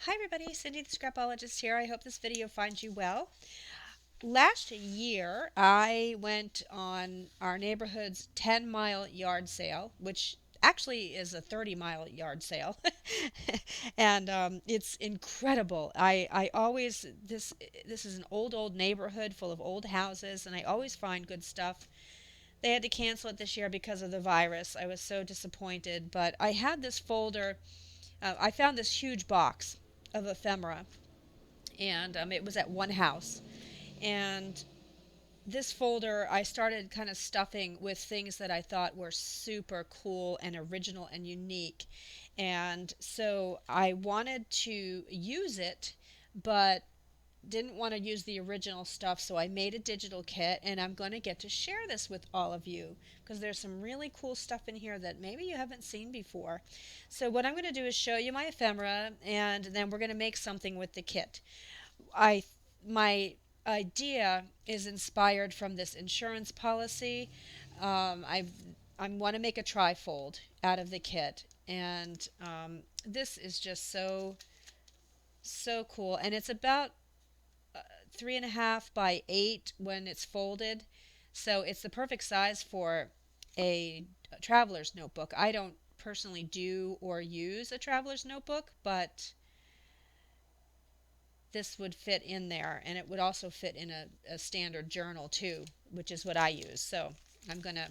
Hi everybody, Cindy the Scrapologist here. I hope this video finds you well. Last year, I went on our neighborhood's 10-mile yard sale, which actually is a 30-mile yard sale. And it's incredible. I always this is an old neighborhood full of old houses, and I always find good stuff. They had to cancel it this year because of the virus. I was so disappointed, but I had this folder. I found this huge box of ephemera, and it was at one house. And this folder I started kind of stuffing with things that I thought were super cool and original and unique. And so I wanted to use it, but didn't want to use the original stuff, so I made a digital kit, and I'm going to get to share this with all of you because there's some really cool stuff in here that maybe you haven't seen before. So what I'm going to do is show you my ephemera, and then we're going to make something with the kit. I my idea is inspired from this insurance policy. I want to make a trifold out of the kit, and this is just so cool, and it's about 3.5 by 8 when it's folded. So it's the perfect size for a traveler's notebook. I don't personally do or use a traveler's notebook, but this would fit in there, and it would also fit in a standard journal too, which is what I use. So I'm gonna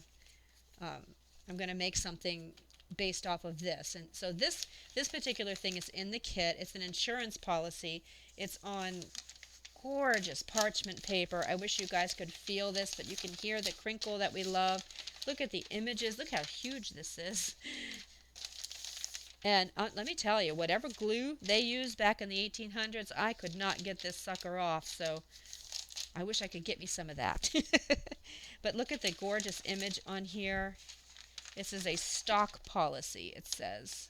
um, I'm gonna make something based off of this. And so this particular thing is in the kit. It's an insurance policy. It's on gorgeous parchment paper. I wish you guys could feel this, but you can hear the crinkle that we love. Look at the images. Look how huge this is. And let me tell you, whatever glue they used back in the 1800s, I could not get this sucker off. So I wish I could get me some of that. But look at the gorgeous image on here. This is a stock policy, it says.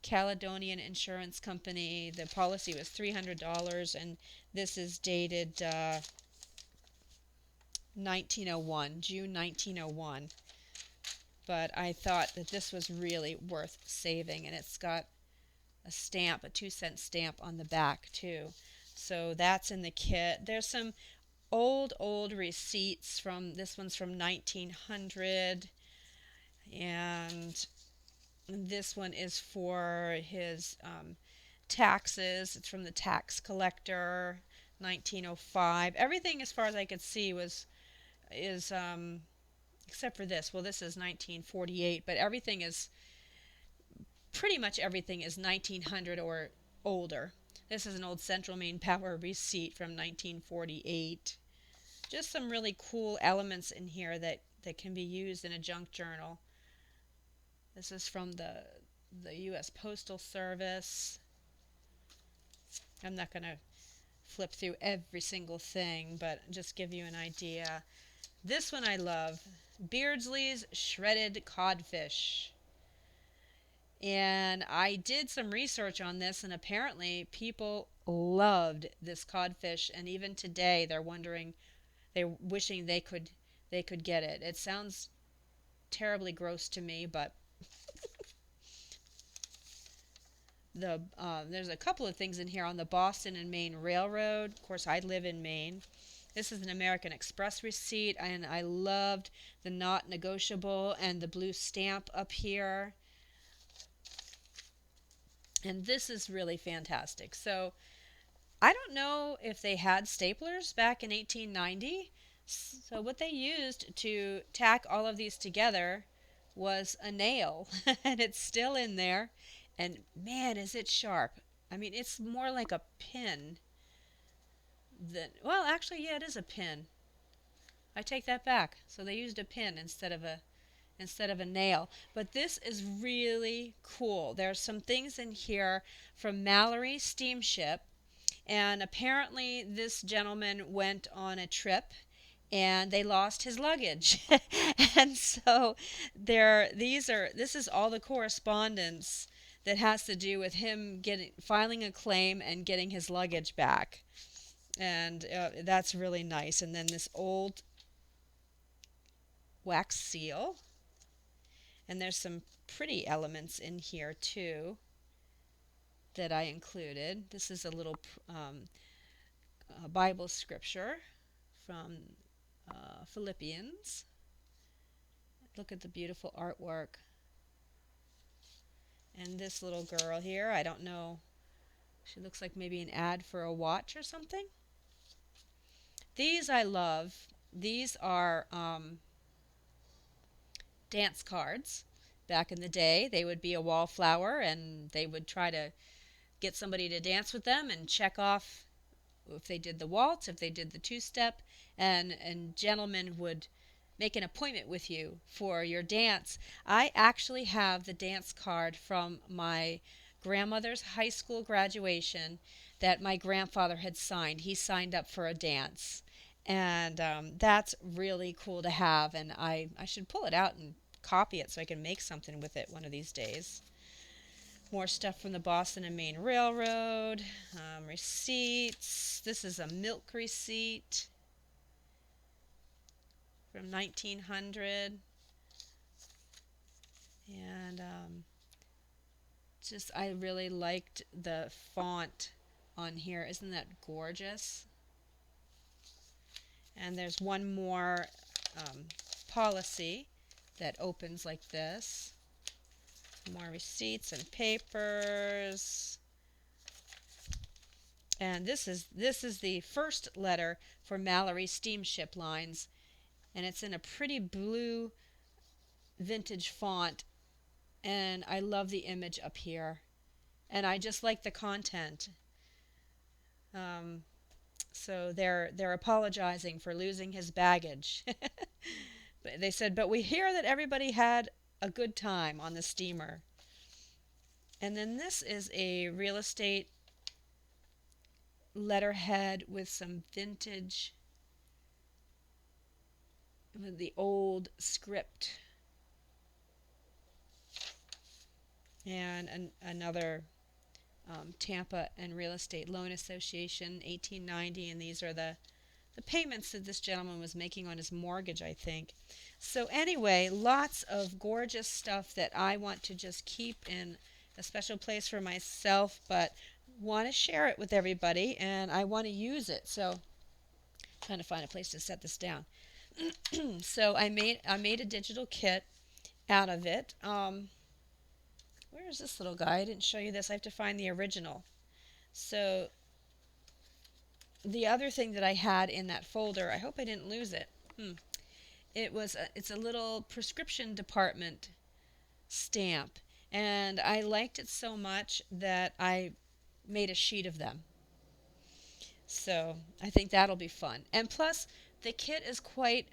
Caledonian Insurance Company. The policy was $300, and this is dated 1901, June 1901. But I thought that this was really worth saving, and it's got a stamp, a 2-cent stamp on the back too. So that's in the kit. There's some old receipts from, this one's from 1900, and this one is for his taxes. It's from the tax collector, 1905. Everything, as far as I could see, is except for this. Well, this is 1948, but everything is pretty much everything is 1900 or older. This is an old Central Maine Power receipt from 1948. Just some really cool elements in here that can be used in a junk journal. This is from the U.S. Postal Service. I'm not going to flip through every single thing, but just give you an idea. This one I love. Beardsley's Shredded Codfish. And I did some research on this, and apparently people loved this codfish, and even today they're wishing they could get it. It sounds terribly gross to me, but there's a couple of things in here on the Boston and Maine Railroad. Of course, I live in Maine. This is an American Express receipt, and I loved the not negotiable and the blue stamp up here. And this is really fantastic. So I don't know if they had staplers back in 1890. So what they used to tack all of these together was a nail, and it's still in there. And man, is it sharp. I mean, it's more like a pin than, well, actually, yeah, it is a pin. I take that back. So they used a pin instead of a nail. But this is really cool. There's some things in here from Mallory Steamship, and apparently this gentleman went on a trip and they lost his luggage. And so this is all the correspondence that has to do with him filing a claim and getting his luggage back. And that's really nice. And then this old wax seal. And there's some pretty elements in here too. that I included. This is a little Bible scripture from Philippians. Look at the beautiful artwork. And this little girl here, I don't know, she looks like maybe an ad for a watch or something. These I love. These are dance cards. Back in the day, they would be a wallflower, and they would try to get somebody to dance with them and check off if they did the waltz, if they did the two-step, and gentlemen would make an appointment with you for your dance. I actually have the dance card from my grandmother's high school graduation that my grandfather had signed. He signed up for a dance. And that's really cool to have. And I should pull it out and copy it so I can make something with it one of these days. More stuff from the Boston and Maine Railroad. Receipts. This is a milk receipt from 1900. And just, I really liked the font on here. Isn't that gorgeous? And there's one more policy that opens like this. More receipts and papers. And this is the first letter for Mallory Steamship Lines, and it's in a pretty blue vintage font, and I love the image up here, and I just like the content. So they're apologizing for losing his baggage. But they said, but we hear that everybody had a good time on the steamer. And then this is a real estate letterhead with some vintage, with the old script. And another Tampa and Real Estate Loan Association, 1890, and these are the payments that this gentleman was making on his mortgage, I think. So anyway, lots of gorgeous stuff that I want to just keep in a special place for myself, but want to share it with everybody, and I want to use it. So I'm trying to find a place to set this down. So I made a digital kit out of it. Where is this little guy? I didn't show you this. I have to find the original. So the other thing that I had in that folder, I hope I didn't lose it. It's a little prescription department stamp, and I liked it so much that I made a sheet of them. So I think that'll be fun. And plus, the kit is quite,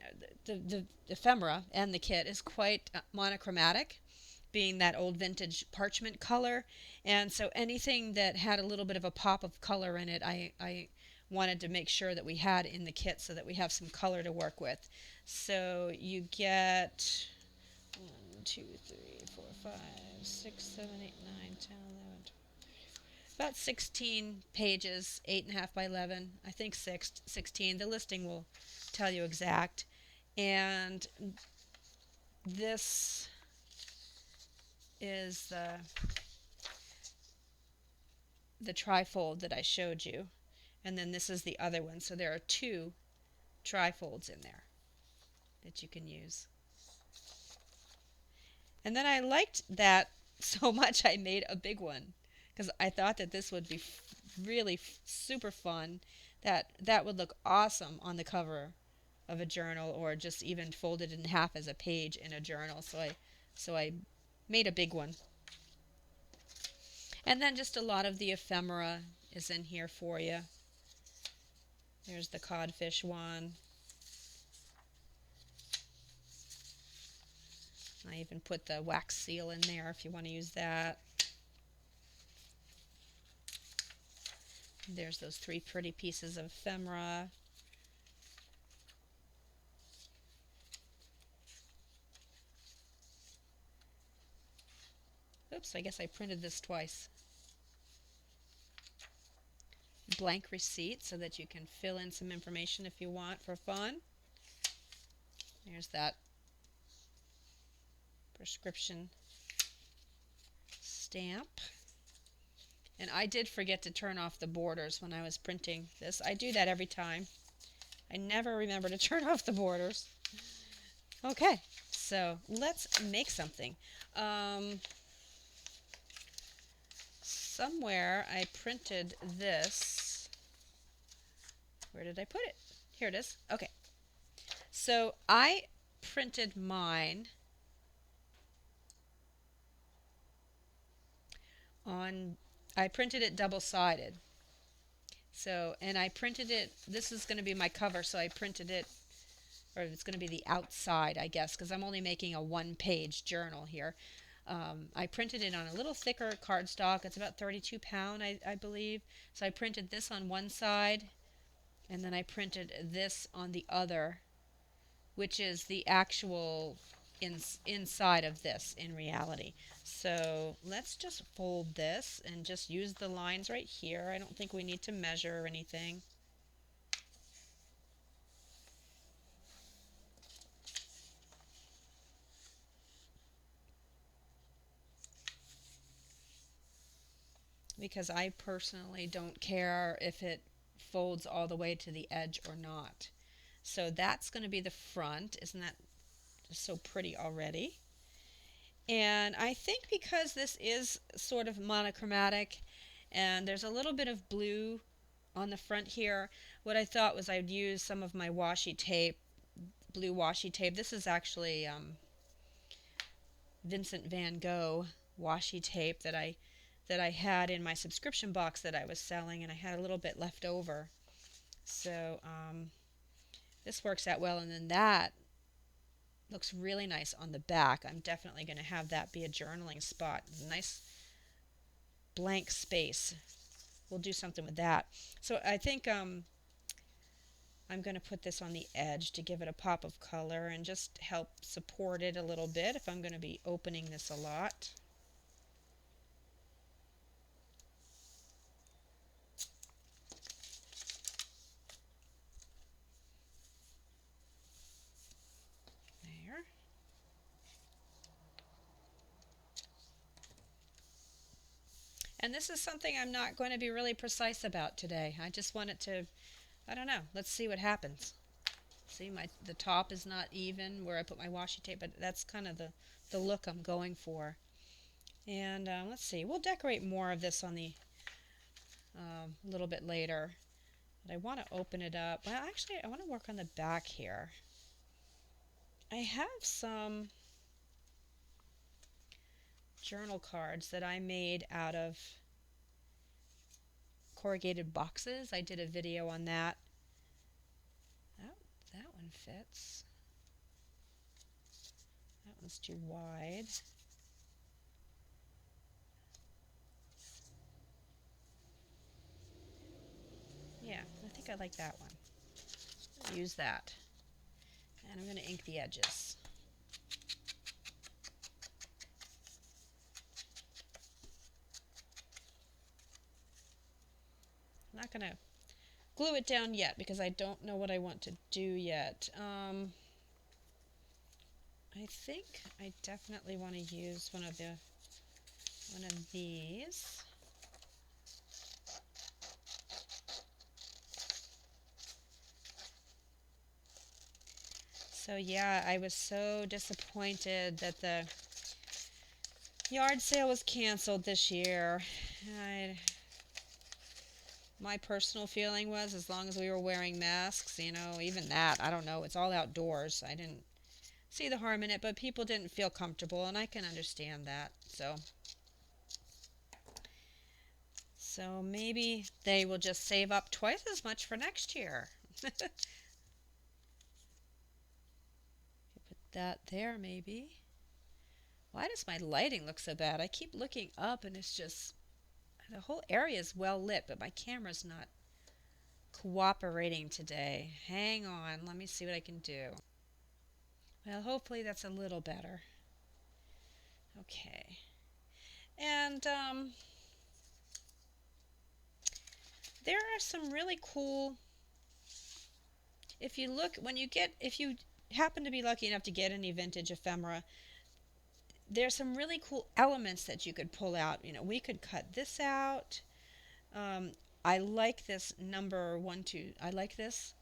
the ephemera and the kit is quite monochromatic, being that old vintage parchment color. And so anything that had a little bit of a pop of color in it, I wanted to make sure that we had in the kit so that we have some color to work with. So you get 1, 2, 3, 4, 5, 6, 7, 8, 9, 10, 11, 12, about 16 pages, 8.5 by 11, I think 16. The listing will tell you exact. And this is the trifold that I showed you. And then this is the other one. So there are 2 trifolds in there that you can use. And then I liked that so much I made a big one, because I thought that this would be really super fun. That would look awesome on the cover of a journal, or just even folded in half as a page in a journal. So I made a big one. And then just a lot of the ephemera is in here for you. There's the codfish one. I even put the wax seal in there if you want to use that. There's those 3 pretty pieces of ephemera. Oops, I guess I printed this twice. Blank receipt so that you can fill in some information if you want for fun. There's that prescription stamp. And I did forget to turn off the borders when I was printing this. I do that every time. I never remember to turn off the borders. Okay, so let's make something. Um, Somewhere I printed this. Where did I put it? Here it is. Okay. So I printed mine on, I printed it double-sided. So, and I printed it, this is going to be my cover, so I printed it, or it's going to be the outside, I guess, because I'm only making a one-page journal here. I printed it on a little thicker cardstock. It's about 32 pound, I believe. So I printed this on one side, and then I printed this on the other, which is the actual inside of this in reality. So let's just fold this and just use the lines right here. I don't think we need to measure or anything. Because I personally don't care if it folds all the way to the edge or not. So that's going to be the front. Isn't that just so pretty already? And I think because this is sort of monochromatic and there's a little bit of blue on the front here, what I thought was I'd use some of my washi tape, blue washi tape. This is actually Vincent van Gogh washi tape that I had in my subscription box that I was selling, and I had a little bit left over. So this works out well, and then that looks really nice on the back. I'm definitely going to have that be a journaling spot. Nice blank space. We'll do something with that. So I think I'm going to put this on the edge to give it a pop of color and just help support it a little bit if I'm going to be opening this a lot. There. And this is something I'm not going to be really precise about today. I just want it to, I don't know, let's see what happens. See, the top is not even where I put my washi tape, but that's kind of the look I'm going for. And let's see, we'll decorate more of this on the a little bit later. But I want to open it up. Well, actually, I want to work on the back here. I have some journal cards that I made out of corrugated boxes. I did a video on that. That one fits. That one's too wide. Yeah, I think I like that one. I'll use that. And I'm going to ink the edges. I'm not going to glue it down yet because I don't know what I want to do yet. I think I definitely want to use one of these. So yeah, I was so disappointed that the yard sale was canceled this year. My personal feeling was as long as we were wearing masks, you know, even that, I don't know, it's all outdoors. I didn't see the harm in it, but people didn't feel comfortable, and I can understand that. So maybe they will just save up twice as much for next year. Put that there, maybe. Why does my lighting look so bad? I keep looking up, and it's just, the whole area is well lit, but my camera's not cooperating today. Hang on, let me see what I can do. Well, hopefully that's a little better. Okay. And there are some really cool, if you happen to be lucky enough to get any vintage ephemera, there's some really cool elements that you could pull out. You know, we could cut this out. Um, I like this number one, two. I like this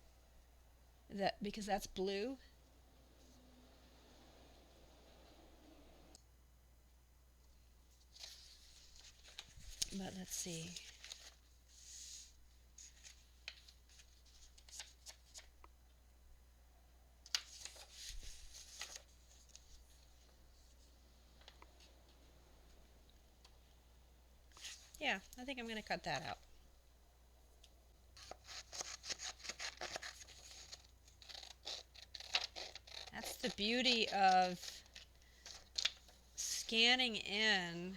that because that's blue. But let's see. Yeah, I think I'm going to cut that out. That's the beauty of scanning in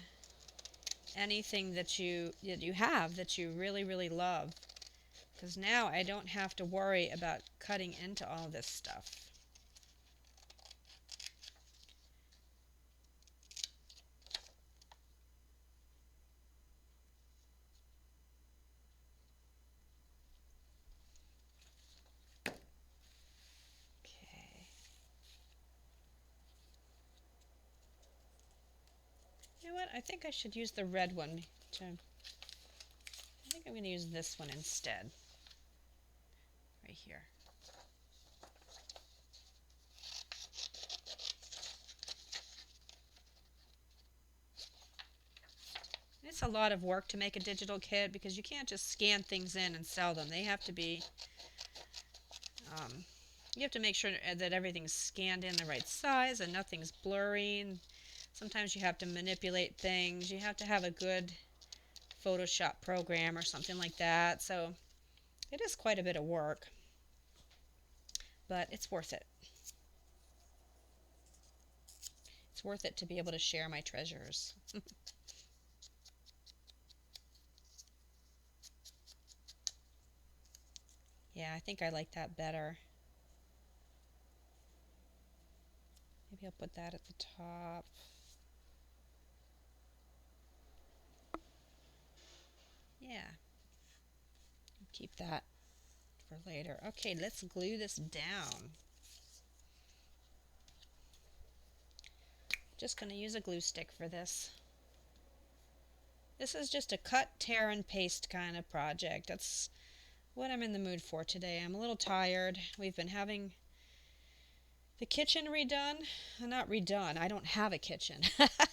anything that you have that you really love, because now I don't have to worry about cutting into all this stuff. Okay. You know what? I think I should use the red one. I think I'm going to use this one instead. Right here. It's a lot of work to make a digital kit because you can't just scan things in and sell them. They have to be, um, you have to make sure that everything's scanned in the right size and nothing's blurry. Sometimes you have to manipulate things. You have to have a good Photoshop program or something like that. So it is quite a bit of work, but it's worth it. It's worth it to be able to share my treasures. Yeah, I think I like that better. Maybe I'll put that at the top. Yeah, keep that for later. Okay, let's glue this down. Just going to use a glue stick for this. This is just a cut, tear, and paste kind of project. That's what I'm in the mood for today. I'm a little tired. We've been having the kitchen redone. Not redone. I don't have a kitchen.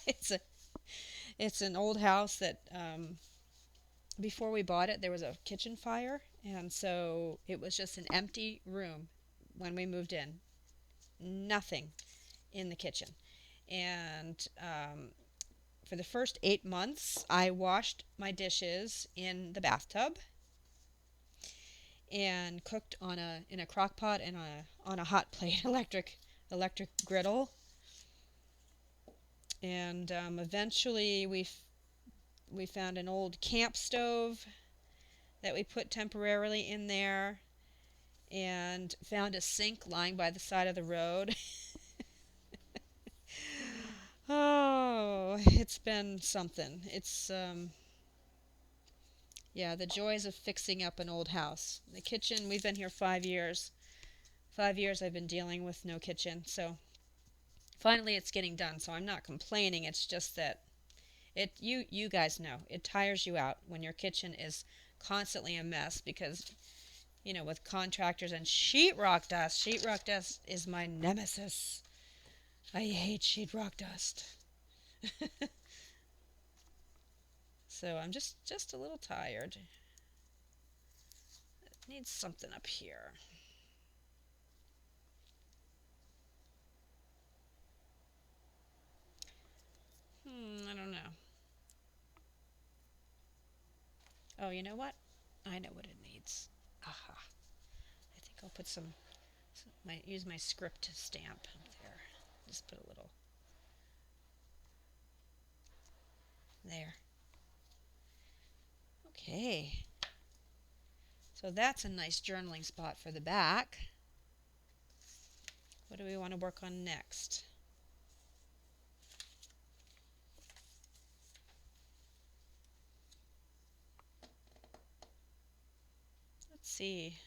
it's a it's an old house that before we bought it there was a kitchen fire, and so it was just an empty room when we moved in. Nothing in the kitchen. And for the first 8 months, I washed my dishes in the bathtub and cooked in a crock pot and on a hot plate, electric griddle. And eventually, we found an old camp stove that we put temporarily in there, and found a sink lying by the side of the road. Oh, it's been something. It's yeah, the joys of fixing up an old house. The kitchen, we've been here 5 years. 5 years I've been dealing with no kitchen. So finally it's getting done. So I'm not complaining. It's just that you guys know, it tires you out when your kitchen is constantly a mess because with contractors and sheetrock dust. Sheetrock dust is my nemesis. I hate sheetrock dust. So I'm just a little tired. It needs something up here. I don't know. Oh, you know what? I know what it needs. Aha. I think I'll put use my script stamp there. Just put a little there. Okay. So that's a nice journaling spot for the back. What do we want to work on next? Let's see.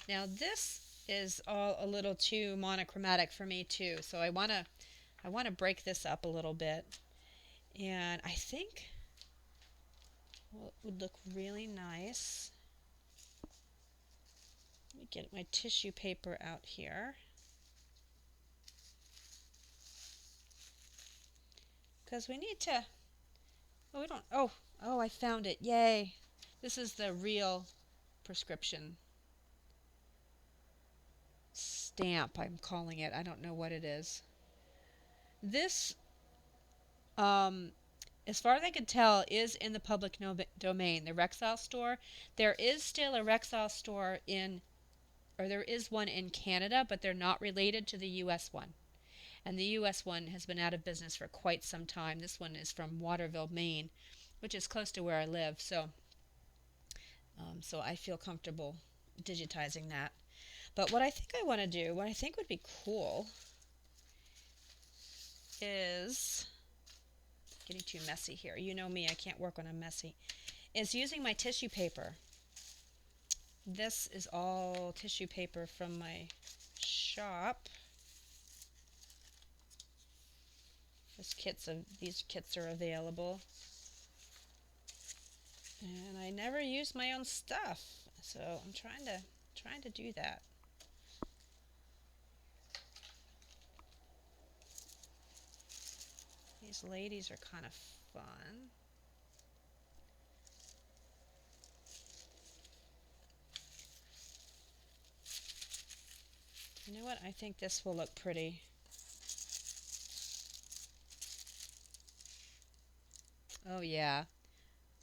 Now this is all a little too monochromatic for me too, so I want to break this up a little bit And I think what would look really nice, let me get my tissue paper out here, because we need to, oh, we don't, oh, I found it, yay. This is the real prescription stamp, I'm calling it. I don't know what it is. This, um, as far as I can tell, is in the public domain, the Rexall store. There is still a Rexall store or there is one in Canada, but they're not related to the U.S. one. And the U.S. one has been out of business for quite some time. This one is from Waterville, Maine, which is close to where I live. So I feel comfortable digitizing that. But what I think I want to do, what I think would be cool, is getting too messy here. You know me, I can't work when I'm messy. Is using my tissue paper. This is all tissue paper from my shop. These kits are available. And I never use my own stuff, so I'm trying to do that. These ladies are kind of fun. You know what? I think this will look pretty. Oh yeah,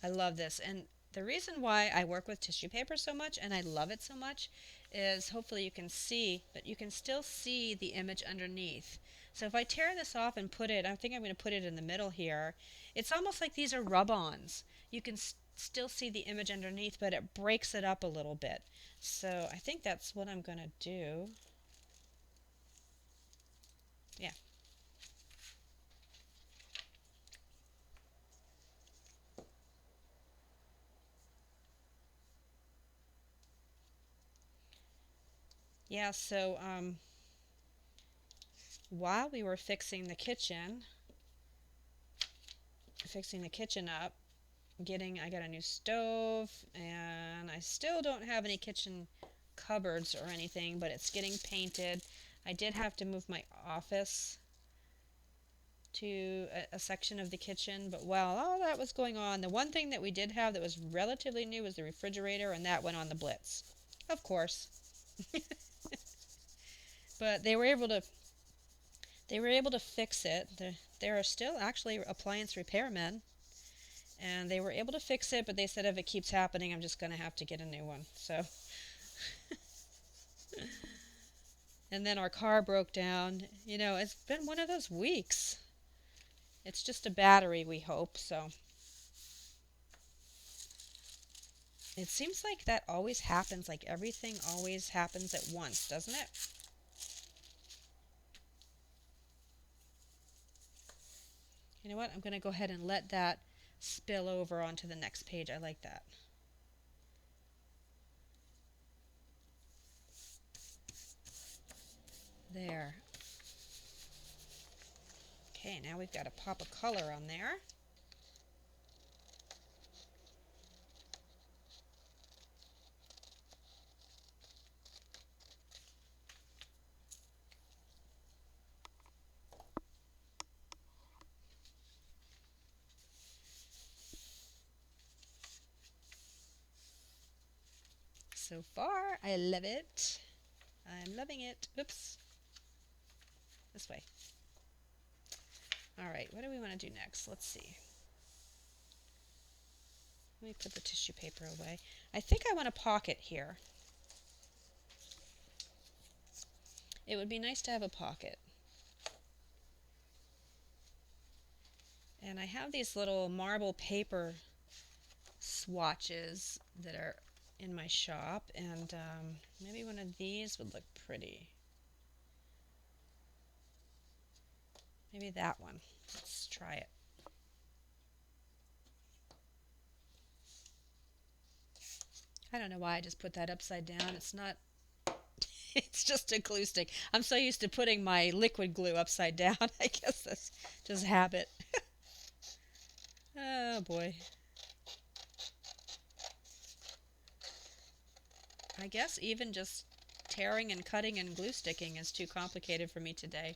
I love this. And the reason why I work with tissue paper so much and I love it so much is hopefully you can see, but you can still see the image underneath. So if I tear this off and put it, I think I'm going to put it in the middle here, it's almost like these are rub-ons. You can still see the image underneath, but it breaks it up a little bit. So I think that's what I'm going to do. Yeah. Yeah, so while we were fixing the kitchen up, I got a new stove, and I still don't have any kitchen cupboards or anything, but it's getting painted. I did have to move my office to a section of the kitchen, but while all that was going on, the one thing that we did have that was relatively new was the refrigerator, and that went on the blitz. Of course. But they were able to fix it. There are still actually appliance repairmen, and they were able to fix it, but they said if it keeps happening, I'm just going to have to get a new one. So, and then our car broke down. You know, it's been one of those weeks. It's just a battery, we hope. So, it seems like that always happens, like everything always happens at once, doesn't it? You know what? I'm going to go ahead and let that spill over onto the next page. I like that. There. Okay, now we've got a pop of color on there. So far, I love it. I'm loving it. Oops. This way. All right, what do we want to do next? Let's see. Let me put the tissue paper away. I think I want a pocket here. It would be nice to have a pocket. And I have these little marble paper swatches that are in my shop, and maybe one of these would look pretty. Maybe that one. Let's try it. I don't know why I just put that upside down. It's not, it's just a glue stick. I'm so used to putting my liquid glue upside down. I guess that's just habit. Oh boy. I guess even just tearing and cutting and glue sticking is too complicated for me today.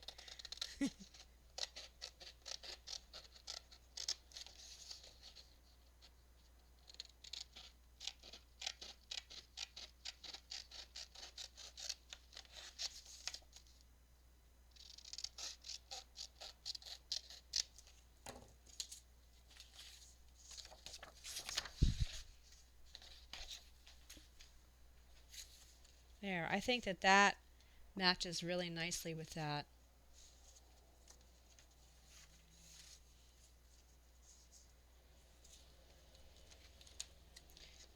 There, I think that that matches really nicely with that.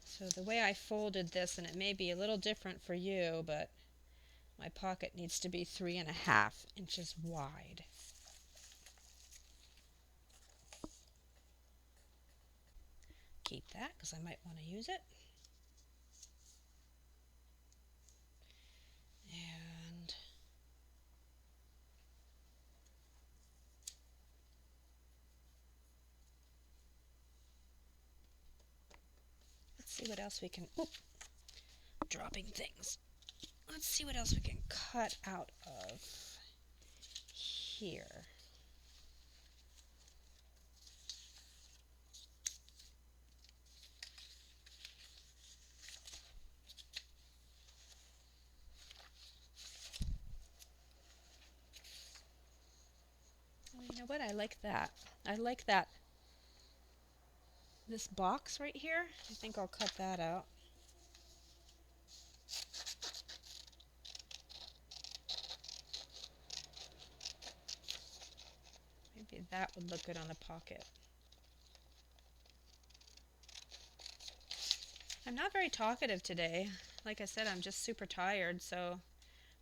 So the way I folded this, and it may be a little different for you, but my pocket needs to be 3.5 inches wide. Keep that because I might want to use it. And let's see what else we can, oop, dropping things. Let's see what else we can cut out of here. Oh, you know what? I like that. I like that. This box right here, I think I'll cut that out. Maybe that would look good on the pocket. I'm not very talkative today. Like I said, I'm just super tired, so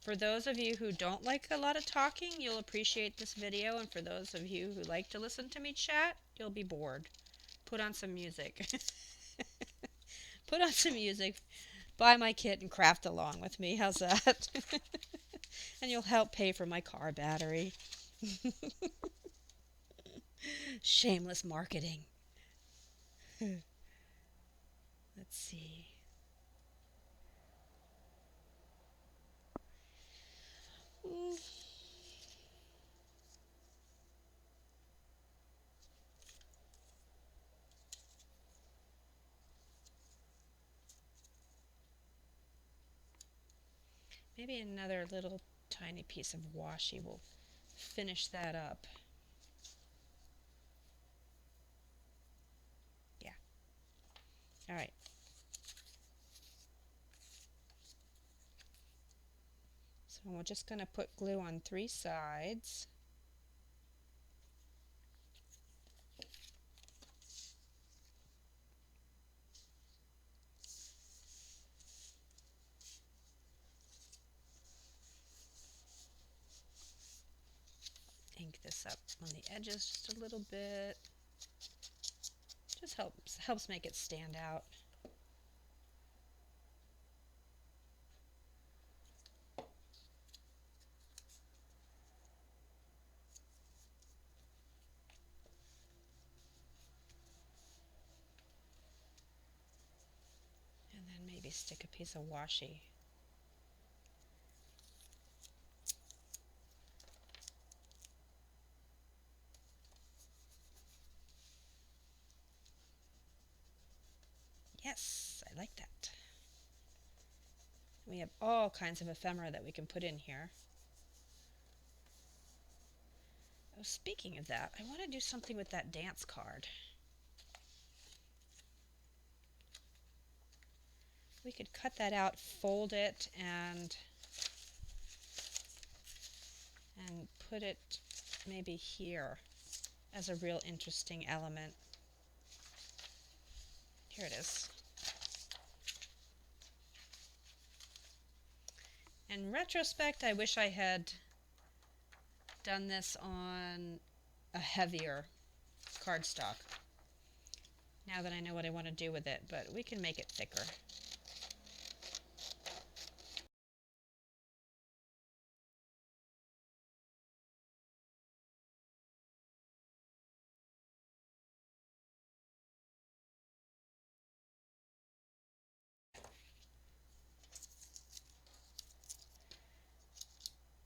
for those of you who don't like a lot of talking, you'll appreciate this video, and for those of you who like to listen to me chat, you'll be bored. Put on some music. Put on some music, buy my kit, and craft along with me. How's that? And you'll help pay for my car battery. Shameless marketing. Let's see. Mm, maybe another little tiny piece of washi will finish that up. Yeah. All right. So we're just going to put glue on 3 sides. Ink this up on the edges just a little bit. Just helps make it stand out. And then maybe stick a piece of washi. Yes, I like that. We have all kinds of ephemera that we can put in here. Oh, speaking of that, I want to do something with that dance card. We could cut that out, fold it, and put it maybe here as a real interesting element. Here it is. In retrospect, I wish I had done this on a heavier cardstock. Now that I know what I want to do with it, but we can make it thicker.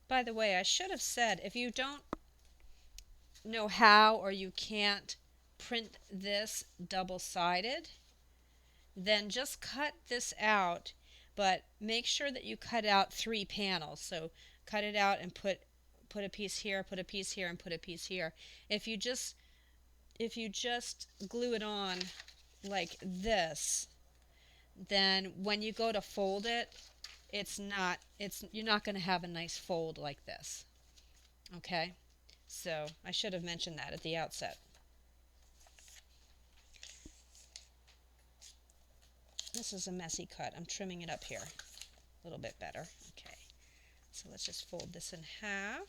By the way, I should have said, if you don't know how or you can't print this double-sided, then just cut this out, but make sure that you cut out 3 panels. So cut it out and put a piece here, put a piece here, and put a piece here. If you just glue it on like this, then when you go to fold it, you're not going to have a nice fold like this. Okay? So I should have mentioned that at the outset. This is a messy cut. I'm trimming it up here a little bit better. Okay. So let's just fold this in half.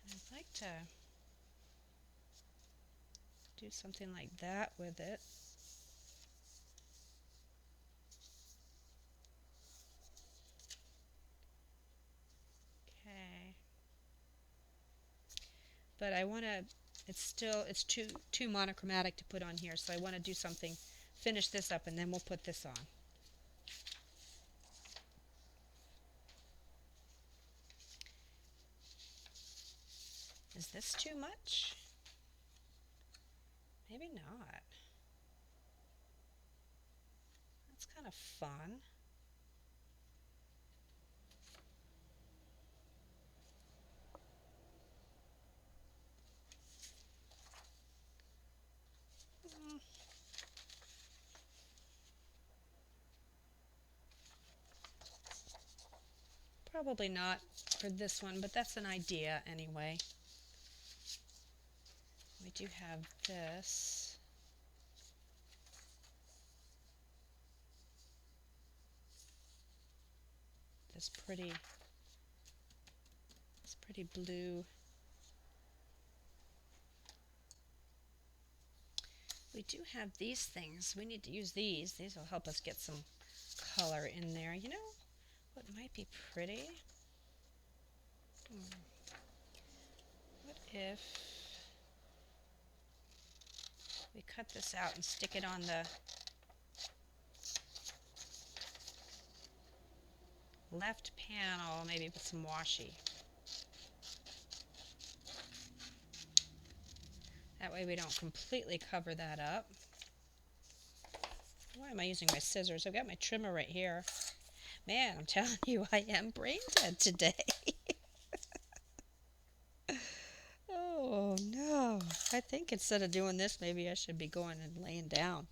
And I'd like to do something like that with it. Okay. But I want to, it's too monochromatic to put on here, so I want to do something, finish this up, and then we'll put this on. Is this too much? Maybe not. That's kind of fun. Probably not for this one, but that's an idea anyway. We do have this. This pretty blue. We do have these things. We need to use these. These will help us get some color in there. You know what might be pretty? What if we cut this out and stick it on the left panel, maybe with some washi. That way we don't completely cover that up. Why am I using my scissors? I've got my trimmer right here. Man, I'm telling you, I am brain dead today. Oh, no. I think instead of doing this, maybe I should be going and laying down.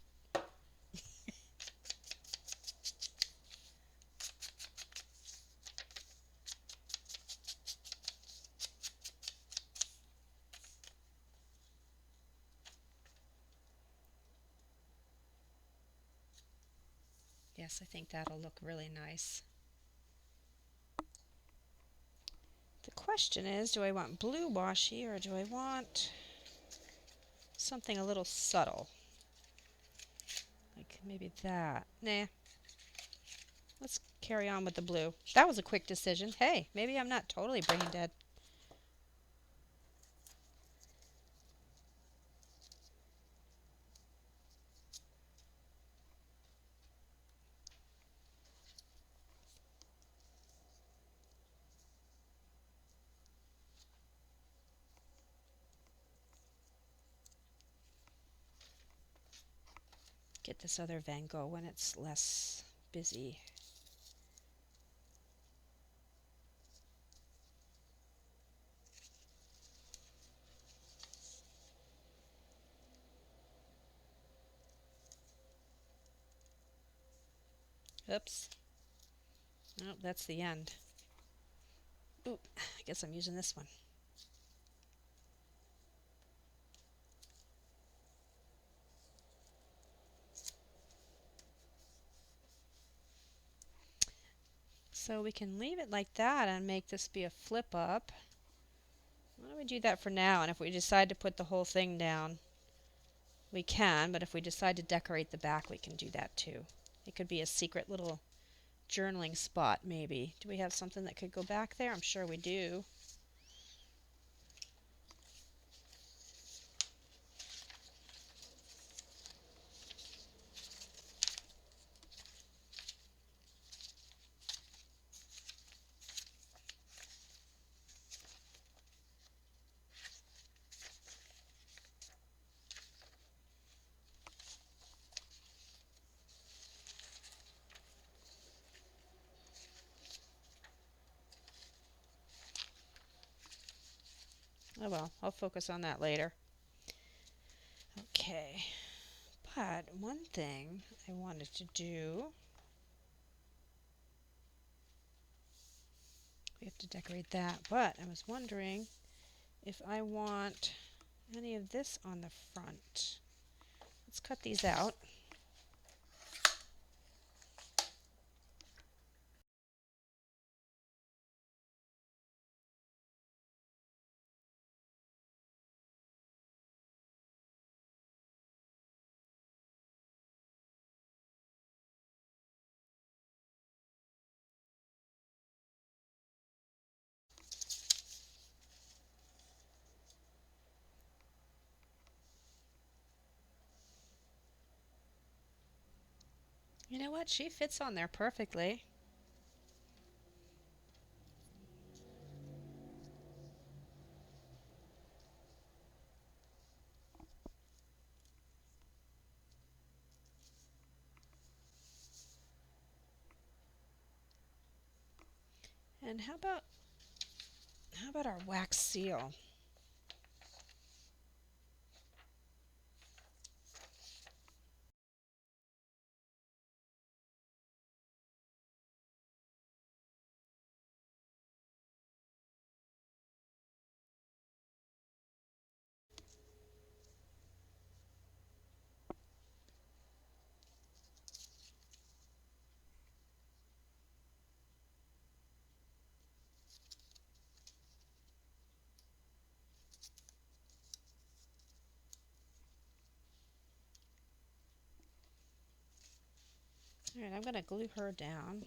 Yes, I think that'll look really nice. The question is, do I want blue washi or do I want something a little subtle? Like maybe that. Nah. Let's carry on with the blue. That was a quick decision. Hey, maybe I'm not totally brain dead. Get this other Van Gogh when it's less busy. Oops. Nope, that's the end. Oop, I guess I'm using this one. So we can leave it like that and make this be a flip up. Why don't we do that for now? And if we decide to put the whole thing down, we can. But if we decide to decorate the back, we can do that too. It could be a secret little journaling spot, maybe. Do we have something that could go back there? I'm sure we do. Oh well, I'll focus on that later. Okay, but one thing I wanted to do, we have to decorate that, but I was wondering if I want any of this on the front. Let's cut these out. You know what? She fits on there perfectly. And how about our wax seal? All right, I'm going to glue her down.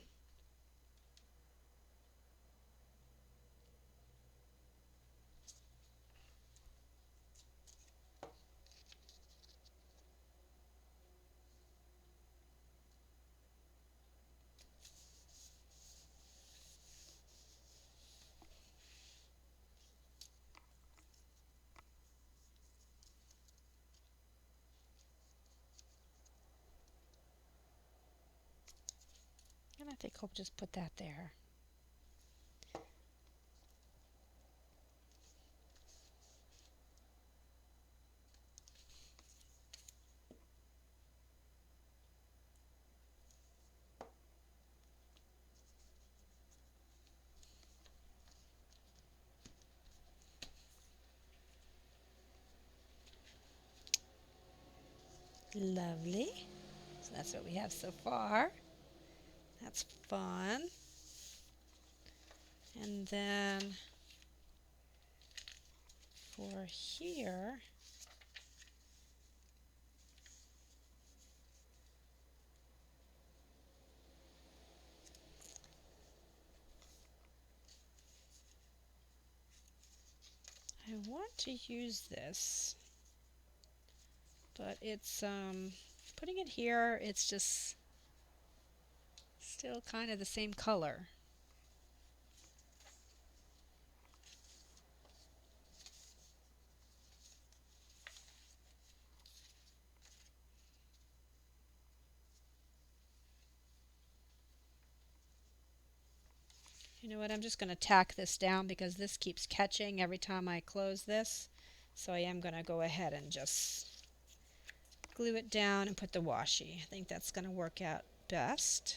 And I think I'll just put that there. Lovely. So that's what we have so far. That's fun. And then for here, I want to use this, but it's putting it here, it's just still kind of the same color. You know what, I'm just going to tack this down because this keeps catching every time I close this. So I am going to go ahead and just glue it down and put the washi. I think that's going to work out best.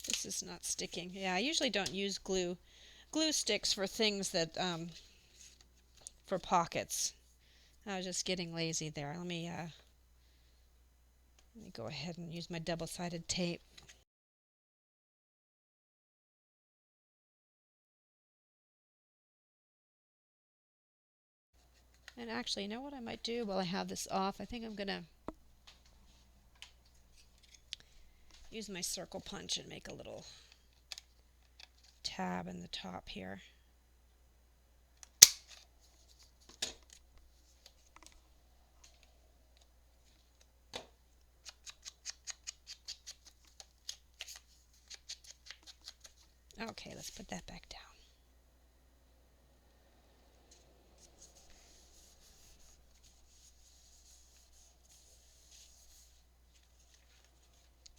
This is not sticking. Yeah, I usually don't use glue sticks for things that for pockets. I was just getting lazy there. Let me go ahead and use my double-sided tape. And actually, you know what I might do while I have this off? I think I'm going to use my circle punch and make a little tab in the top here. Oh, Okay, let's put that back down.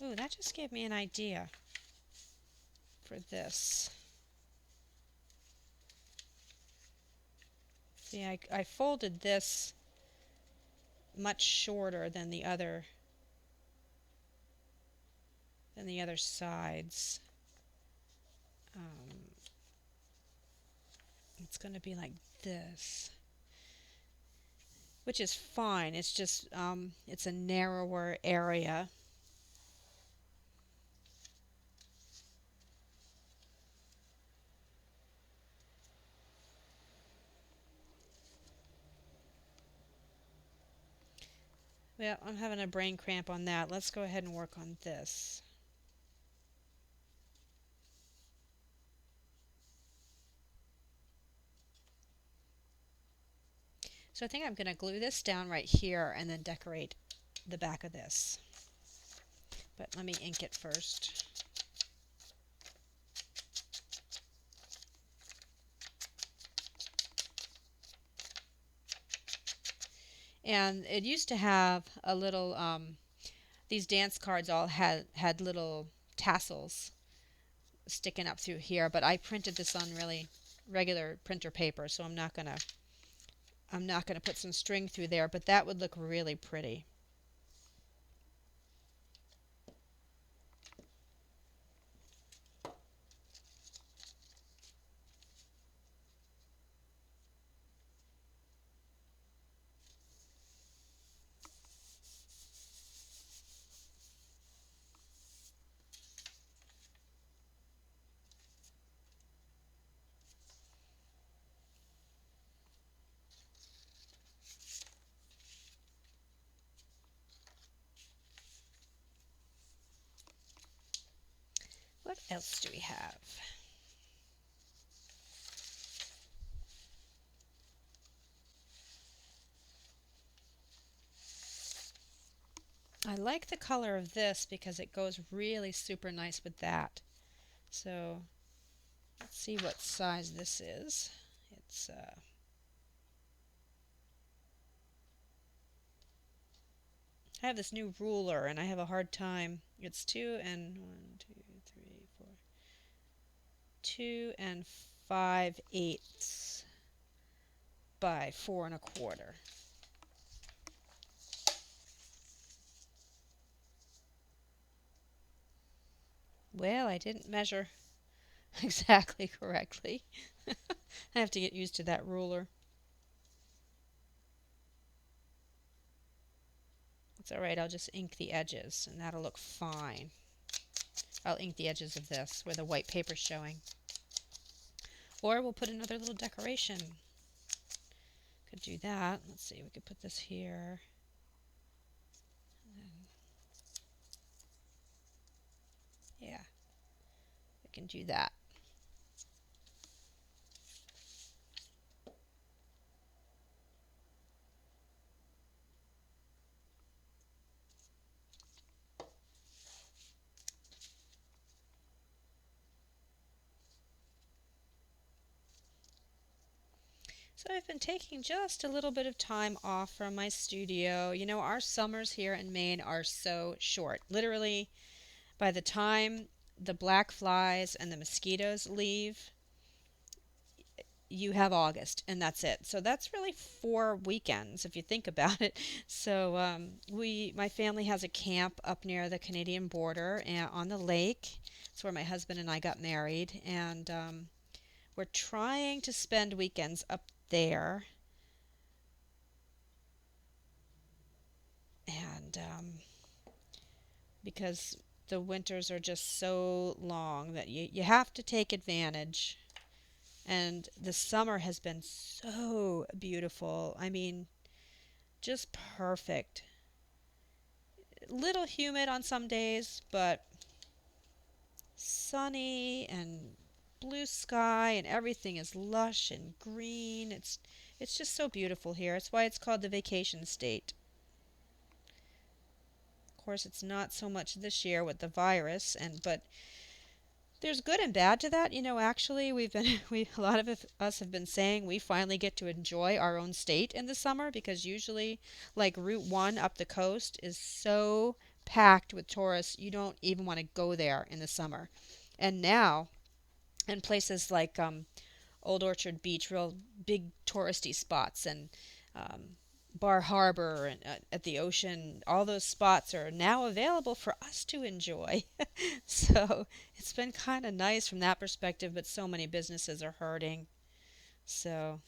Ooh, that just gave me an idea for this. See, I folded this much shorter than the other sides. Um, it's going to be like this, which is fine. It's just it's a narrower area. Well, I'm having a brain cramp on that. Let's go ahead and work on this. So I think I'm going to glue this down right here and then decorate the back of this. But let me ink it first. And it used to have a little, these dance cards all had little tassels sticking up through here, but I printed this on really regular printer paper, so I'm not gonna put some string through there, but that would look really pretty. What else do we have? I like the color of this because it goes really super nice with that. So let's see what size this is. It's I have this new ruler and I have a hard time. It's 2 and 2 and 5/8 by 4 1/4. Well, I didn't measure exactly correctly. I have to get used to that ruler. It's alright, I'll just ink the edges and that'll look fine. I'll ink the edges of this where the white paper's showing. Or we'll put another little decoration. Could do that. Let's see, we could put this here. Yeah, we can do that. So I've been taking just a little bit of time off from my studio. You know, our summers here in Maine are so short. Literally, by the time the black flies and the mosquitoes leave, you have August, and that's it. So that's really 4 weekends if you think about it. So my family has a camp up near the Canadian border and on the lake. It's where my husband and I got married, and we're trying to spend weekends up there. And because the winters are just so long that you have to take advantage. And the summer has been so beautiful. I mean, just perfect. Little humid on some days, but sunny and blue sky and everything is lush and green. It's just so beautiful here. It's why it's called the vacation state. Of course, it's not so much this year with the virus, but There's good and bad to that. Actually, we've been a lot of us have been saying we finally get to enjoy our own state in the summer because usually like Route 1 up the coast is so packed with tourists, you don't even want to go there in the summer. And now in places like Old Orchard Beach, real big touristy spots, and um, Bar Harbor and at the ocean, all those spots are now available for us to enjoy. So it's been kind of nice from that perspective, but so many businesses are hurting. So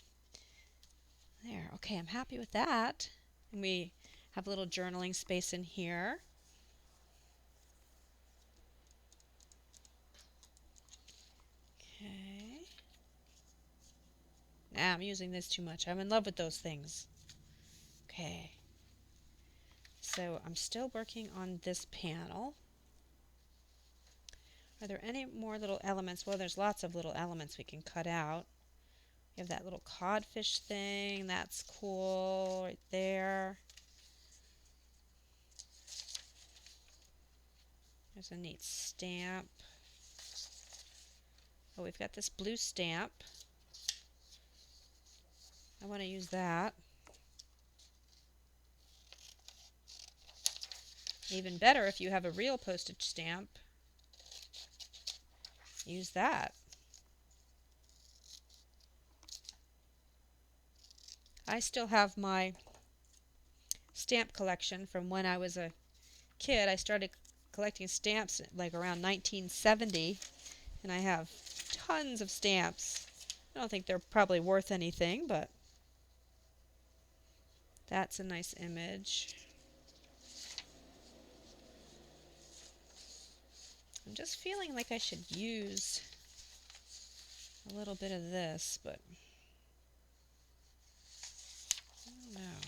there, okay, I'm happy with that. And we have a little journaling space in here. Okay. Nah, I'm using this too much. I'm in love with those things. Okay. So I'm still working on this panel. Are there any more little elements? Well, there's lots of little elements we can cut out. You have that little codfish thing. That's cool right there. There's a neat stamp. Oh, we've got this blue stamp. I want to use that. Even better if you have a real postage stamp. Use that. I still have my stamp collection from when I was a kid. I started collecting stamps like around 1970, and I have tons of stamps. I don't think they're probably worth anything, but that's a nice image. I'm just feeling like I should use a little bit of this, but I don't know.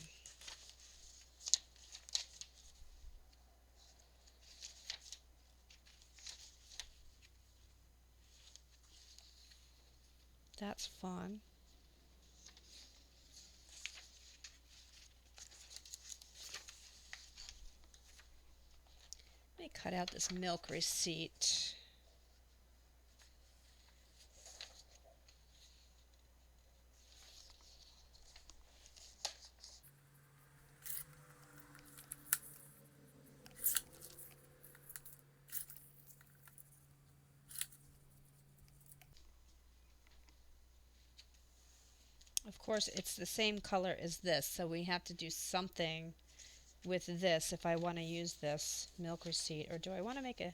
That's fun. Let me cut out this milk receipt. Of course, it's the same color as this, so we have to do something with this if I want to use this milk receipt. Or do I want to make a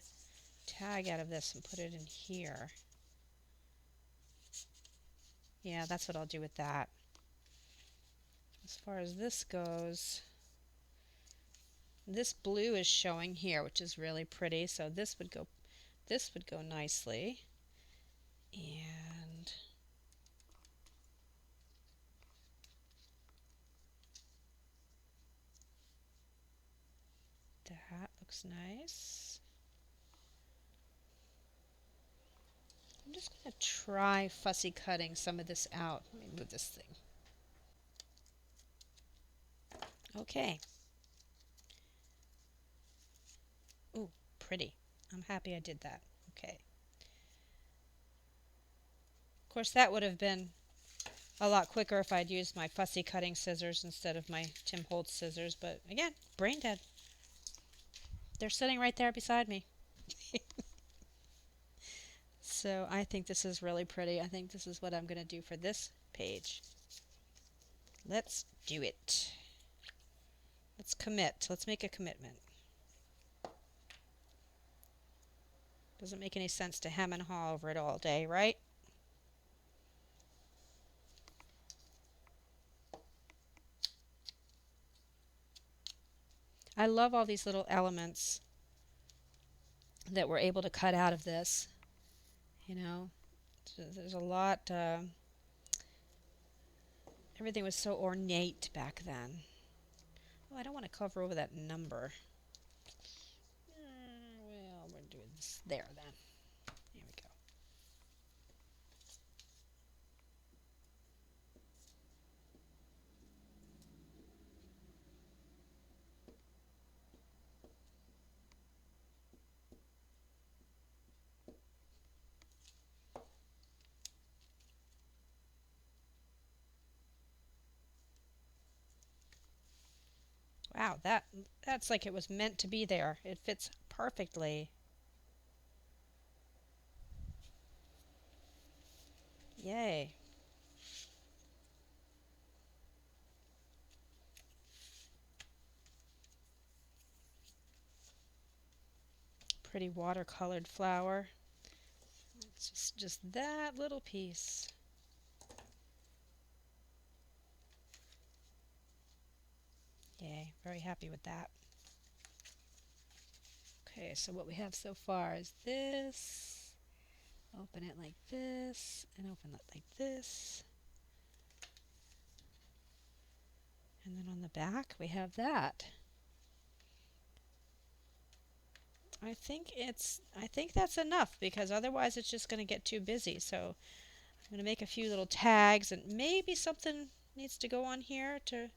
tag out of this and put it in here? Yeah, that's what I'll do with that. As far as this goes, this blue is showing here, which is really pretty, so this would go nicely. And that looks nice. I'm just going to try fussy cutting some of this out. Let me move this thing. Okay. Ooh, pretty. I'm happy I did that. Okay. Of course, that would have been a lot quicker if I'd used my fussy cutting scissors instead of my Tim Holtz scissors, but again, brain dead. They're sitting right there beside me. So I think this is really pretty. I think this is what I'm going to do for this page. Let's do it. Let's commit. Let's make a commitment. Doesn't make any sense to hem and haw over it all day, right? I love all these little elements that we're able to cut out of this. You know, there's a lot. Everything was so ornate back then. Oh, I don't want to cover over that number. Well, we're doing this there then. Here we go. Wow, that's like it was meant to be there. It fits perfectly. Yay. Pretty watercolored flower. It's just that little piece. Yay, very happy with that. Okay, so what we have so far is this. Open it like this, and open it like this. And then on the back, we have that. I think that's enough because otherwise it's just going to get too busy. So I'm going to make a few little tags and maybe something needs to go on here to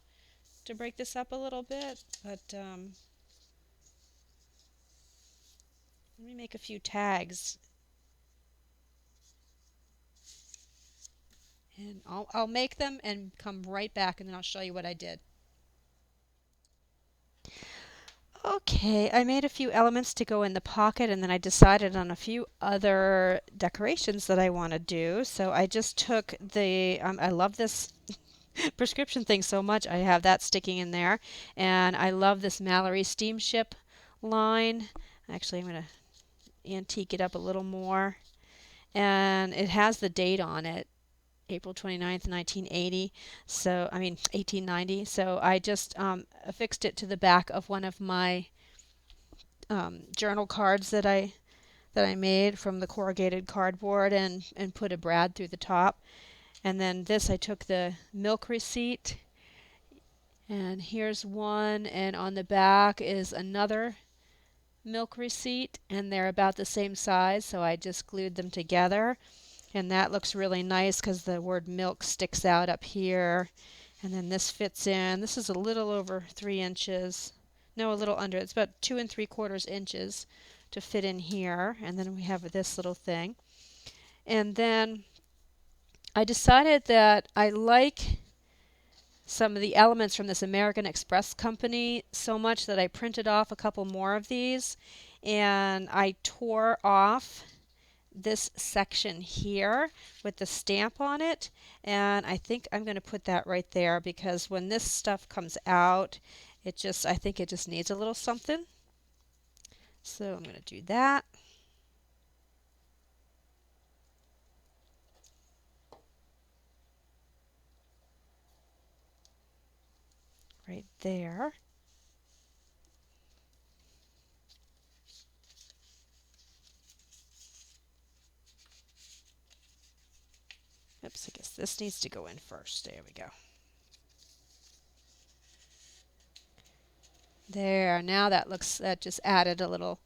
break this up a little bit. But let me make a few tags and I'll make them and come right back and then I'll show you what I did. Okay, I made a few elements to go in the pocket and then I decided on a few other decorations that I want to do. So I just took I love this prescription thing so much. I have that sticking in there. And I love this Mallory steamship line. Actually, I'm going to antique it up a little more. And it has the date on it. April 29th, 1980. So, I mean, 1890. So I just affixed it to the back of one of my journal cards that I made from the corrugated cardboard and put a brad through the top. And then this, I took the milk receipt, and here's one, and on the back is another milk receipt, and they're about the same size, so I just glued them together. And that looks really nice because the word milk sticks out up here. And then this fits in. This is a little over 3 inches. No, a little under. It's about 2 3/4 inches to fit in here. And then we have this little thing. And then I decided that I like some of the elements from this American Express company so much that I printed off a couple more of these. And I tore off this section here with the stamp on it, and I think I'm going to put that right there because when this stuff comes out I think it just needs a little something. So I'm going to do that. Right there. Oops, I guess this needs to go in first. There we go. There, now that just added a little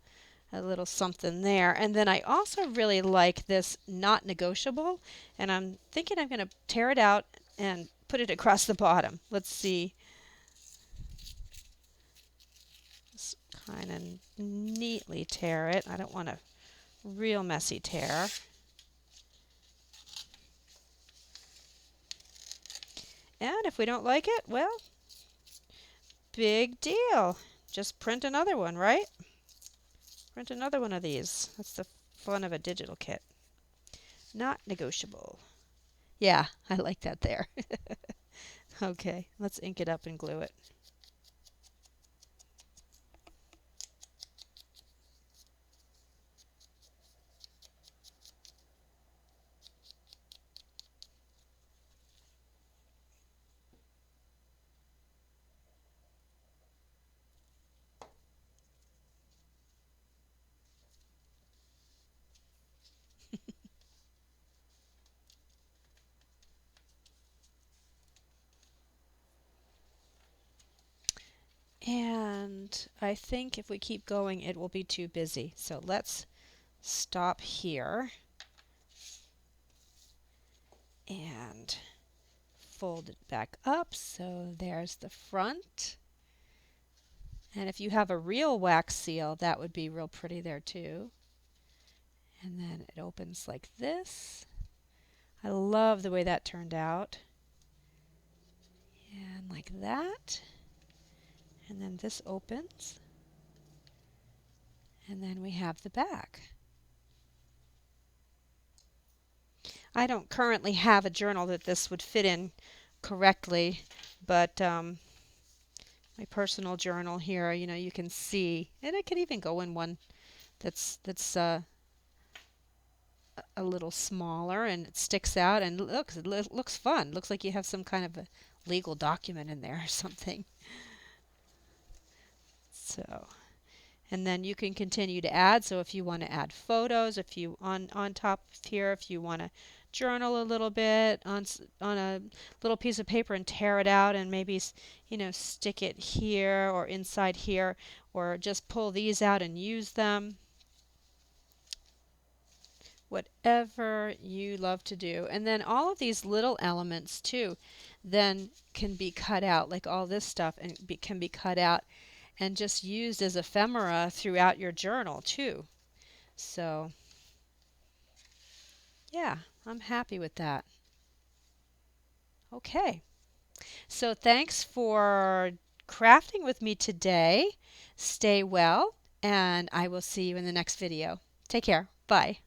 something there. And then I also really like this not negotiable, and I'm thinking I'm going to tear it out and put it across the bottom. Let's see. Just kind of neatly tear it. I don't want a real messy tear. And if we don't like it, well, big deal. Just print another one, right? Print another one of these. That's the fun of a digital kit. Not negotiable. Yeah, I like that there. Okay, let's ink it up and glue it. And I think if we keep going, it will be too busy. So let's stop here and fold it back up. So there's the front. And if you have a real wax seal, that would be real pretty there too. And then it opens like this. I love the way that turned out. And like that. And then this opens, and then we have the back. I don't currently have a journal that this would fit in correctly, but my personal journal here, you can see, and it can even go in one that's a little smaller and it sticks out and it looks fun. Looks like you have some kind of a legal document in there or something. So, and then you can continue to add. So if you want to add photos, if you on top of here, if you want to journal a little bit on a little piece of paper and tear it out and maybe stick it here or inside here, or just pull these out and use them. Whatever you love to do. And then all of these little elements too then can be cut out, like all this stuff can be cut out and just used as ephemera throughout your journal too. So yeah, I'm happy with that. Okay, so thanks for crafting with me today. Stay well, and I will see you in the next video. Take care. Bye.